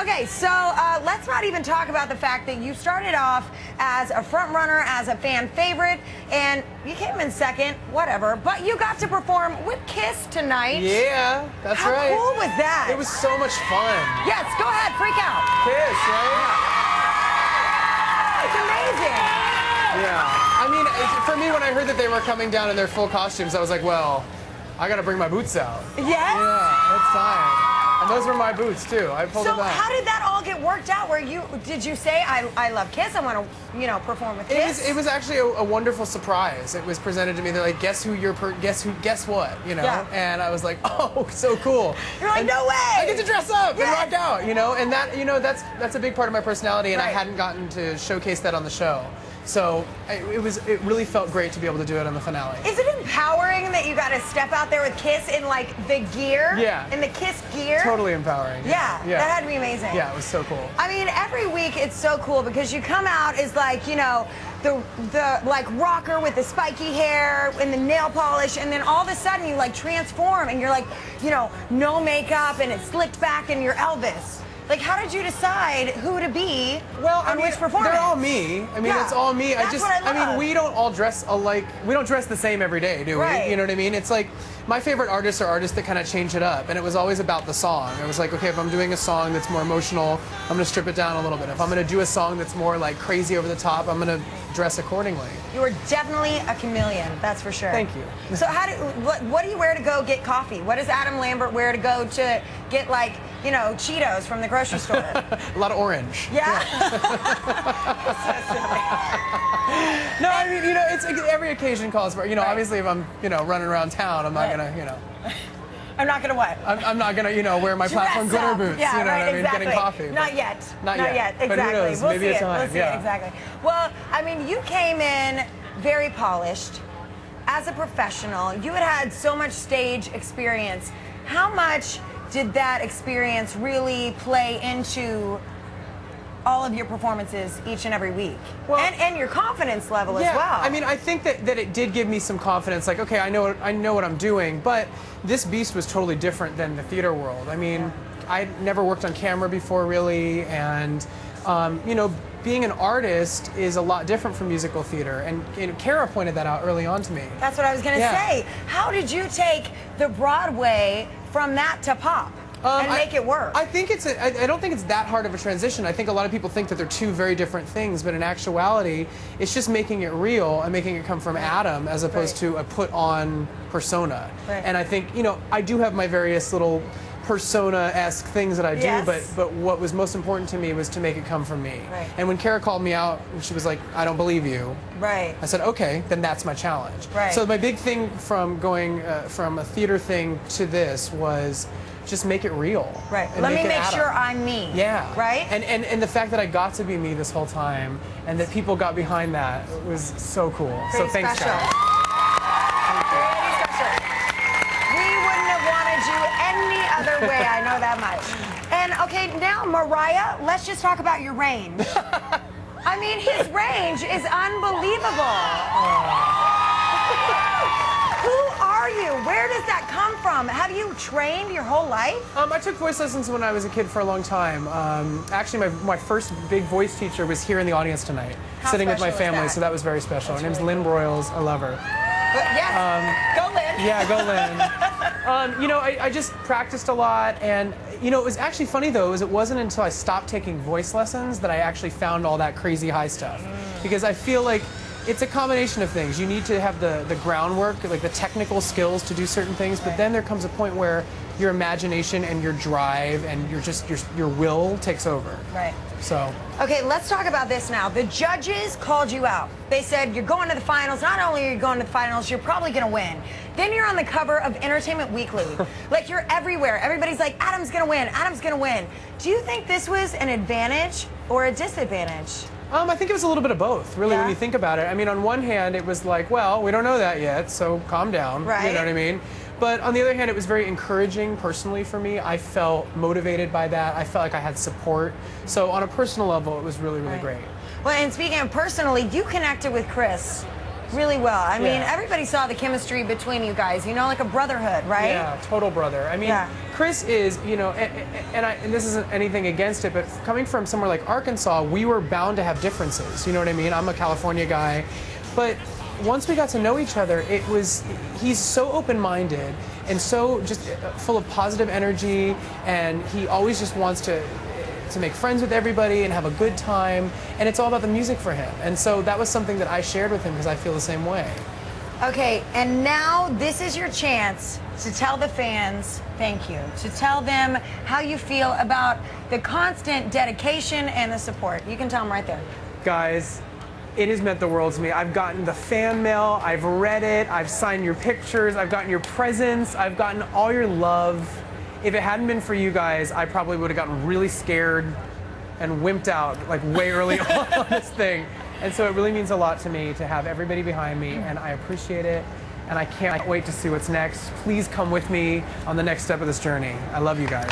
Okay, so let's not even talk about the fact that you started off as a front runner, as a fan favorite, and you came in second, whatever, but you got to perform with Kiss tonight. Yeah, that's How right. cool was that? It was so much fun. Yes, go ahead, freak out. Kiss, right? It's amazing. Yeah. I mean, for me, when I heard that they were coming down in their full costumes, I was like, well, I gotta bring my boots out. Yes? Yeah, it's time. And those were my boots too. I pulled So it back. how did that all get worked out? Did you say I love Kiss? I want to perform with Kiss. It was actually a wonderful surprise. It was presented to me. They're like, guess what? You know. Yeah. And I was like, oh, so cool. You're like, and no way. I get to dress up Yes. and rock out. You know, and that's a big part of my personality, and I Right. hadn't gotten to showcase that on the show. So it really felt great to be able to do it on the finale. Is it empowering that you got to step out there with Kiss in like the gear? Yeah. In the Kiss gear? Totally empowering. Yeah, that had to be amazing. Yeah, it was so cool. I mean, every week it's so cool because you come out as like, the like rocker with the spiky hair and the nail polish, and then all of a sudden you like transform and you're like, no makeup and it's slicked back and you're Elvis. Like, how did you decide who to be on which performance? They're all me. I mean, Yeah, it's all me. that's what I love. mean, we don't all dress alike. We don't dress the same every day, do we? Right. You know what I mean? It's like my favorite artists are artists that kind of change it up, and it was always about the song. It was like, okay, if I'm doing a song that's more emotional, I'm going to strip it down a little bit. If I'm going to do a song that's more like crazy over the top, I'm going to dress accordingly. You are definitely a chameleon, that's for sure. Thank you. So what do you wear to go get coffee? What does Adam Lambert wear to go to get like, Cheetos from the grocery store? A lot of orange. Yeah? No, I mean, it's like every occasion calls for, Right. obviously if I'm, running around town, I'm not Right. going to, I'm not gonna what? I'm not going to, wear my platform Dress glitter up. boots, Yeah, you know right, what I mean, exactly. getting coffee. Not yet. Not yet. Exactly. But who knows? We'll Maybe see a it. time. We'll see Yeah. it. Exactly. Well, I mean, you came in very polished. As a professional, you had so much stage experience. How much did that experience really play into all of your performances each and every week? Well, and your confidence level as Yeah, well. I mean, I think that it did give me some confidence. Like, okay, I know what I'm doing, but this beast was totally different than the theater world. I mean, I'd never worked on camera before, really, and being an artist is a lot different from musical theater. And Kara pointed that out early on to me. That's what I was gonna Yeah. say. How did you take the Broadway from that to pop and make it work? I think I don't think it's that hard of a transition. I think a lot of people think that they're two very different things, but in actuality, it's just making it real and making it come from Adam as opposed to a put-on persona. Right. And I think, I do have my various little persona-esque things that I do, Yes. but what was most important to me was to make it come from me. Right. And when Kara called me out, and she was like, I don't believe you. Right. I said, okay, then that's my challenge. Right. So my big thing from going from a theater thing to this was just make it real. Right. And Let me it make Adam. sure I'm me. Yeah. Right? And the fact that I got to be me this whole time and that people got behind that was so cool. Pretty so thanks, special. guys. Pretty special. We wouldn't have wanted you any other way, I know that much. And okay, now Mariah, let's just talk about your range. I mean, his range is unbelievable. Who are you? Where does that come from? Have you trained your whole life? I took voice lessons when I was a kid for a long time. Actually, my first big voice teacher was here in the audience tonight, How sitting with my special is family, that? so that was very special. Her name's really Lynn Broyles. I love her. But yes, go Lynn. Yeah, go Lynn. I just practiced a lot, and it was actually funny though, it wasn't until I stopped taking voice lessons that I actually found all that crazy high stuff. Because I feel like it's a combination of things. You need to have the groundwork, like the technical skills to do certain things, but then there comes a point where your imagination and your drive and your will takes over. Right. So. Okay, let's talk about this now. The judges called you out. They said you're going to the finals. Not only are you going to the finals, you're probably going to win. Then you're on the cover of Entertainment Weekly. Like, you're everywhere. Everybody's like, Adam's going to win. Adam's going to win. Do you think this was an advantage or a disadvantage? I think it was a little bit of both, really, Yeah? when you think about it. I mean, on one hand, it was like, well, we don't know that yet, so calm down. Right. You know what I mean? But on the other hand, it was very encouraging personally for me. I felt motivated by that. I felt like I had support. So on a personal level, it was really, really Right. great. Well, and speaking of personally, you connected with Chris really well. I mean, Yeah. everybody saw the chemistry between you guys, you know, like a brotherhood, right? Yeah, total brother. I mean, Yeah. Chris is, you know, and this isn't anything against it, but coming from somewhere like Arkansas, we were bound to have differences. You know what I mean? I'm a California guy, but once we got to know each other, he's so open-minded and so just full of positive energy, and he always just wants to make friends with everybody and have a good time, and it's all about the music for him. And so that was something that I shared with him because I feel the same way. Okay, and now this is your chance to tell the fans thank you, to tell them how you feel about the constant dedication and the support. You can tell them right there. Guys, it has meant the world to me. I've gotten the fan mail, I've read it, I've signed your pictures, I've gotten your presents, I've gotten all your love. If it hadn't been for you guys, I probably would have gotten really scared and wimped out like way early on this thing. And so it really means a lot to me to have everybody behind me, and I appreciate it. And I can't wait to see what's next. Please come with me on the next step of this journey. I love you guys.